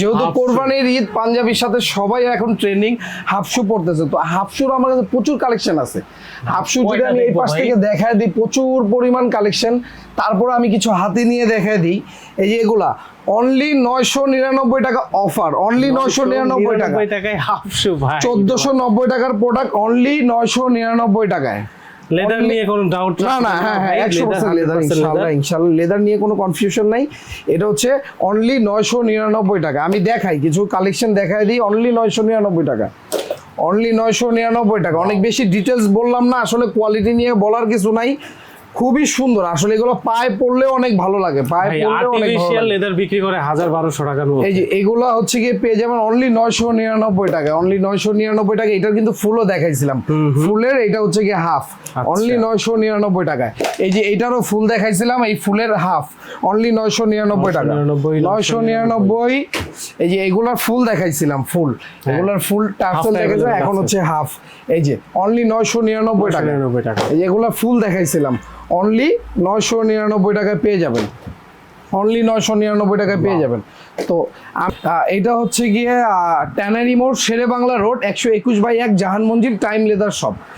যেহেতু কোরবানির ঈদ, পাঞ্জাবির সাথে সবাই এখন ট্রেন্ডিং হাফ শু পড়তেছে, তো হাফ শুর আমার কাছে প্রচুর কালেকশন আছে। হাফ শু যদি আমি এই পাশ থেকে দেখায় দিই, প্রচুর পরিমাণ কালেকশন। তারপর আমি কিছু হাতে নিয়ে দেখায় দিই, এই যে এগুলা অনলি 999 টাকা অফার, অনলি 999 টাকায় হাফ শু ভাই, 1490 টাকার প্রোডাক্ট অনলি 999 টাকায়। লেদার নিয়ে কোনো ডাউট না, হ্যাঁ 100% লেদার, ইনশাআল্লাহ লেদার নিয়ে কোনো কনফিউশন নাই। এটা হচ্ছে অনলি 999 টাকা। আমি দেখাই কিছু কালেকশন দেখাই দিই, অনলি 999 টাকা, অনলি 999 টাকা। অনেক বেশি ডিটেলস বললাম না, আসলে কোয়ালিটি নিয়ে বলার কিছু নাই, খুবই সুন্দর আসলে। এগুলো পায়ে পড়লেও অনেক ভালো লাগে, পায়ে পড়লেও অনেক ভালো লাগে। লেদার বিক্রি করে 1000-1200 টাকার মধ্যে। এই যে এগুলা হচ্ছে গিয়ে পেয়ে যাবেন অনলি 999 টাকা, অনলি 999 টাকা। এটার কিন্তু ফুলও দেখাইছিলাম, ফুলের এটা হচ্ছে গিয়ে হাফ, অনলি 999 টাকায়। এই যে এটারও ফুল দেখাইছিলাম, এই ফুলের হাফ অনলি 999 টাকা, 999। এই যে এগুলার ফুল দেখাইছিলাম, ফুল এগুলার ফুল টার্সেল দেখাইছিলাম, এখন হচ্ছে হাফ। এই যে অনলি 999 টাকা। এই যে এগুলার ফুল দেখাইছিলাম, অনলি 999 টাকায় পেয়ে যাবেন, অনলি 999 টাকায় পেয়ে যাবেন। তো এটা হচ্ছে গিয়ে ট্যানারি মোড়, শেরে বাংলা রোড, 121/1 জাহান মঞ্জিল টাইম লেদার শপ।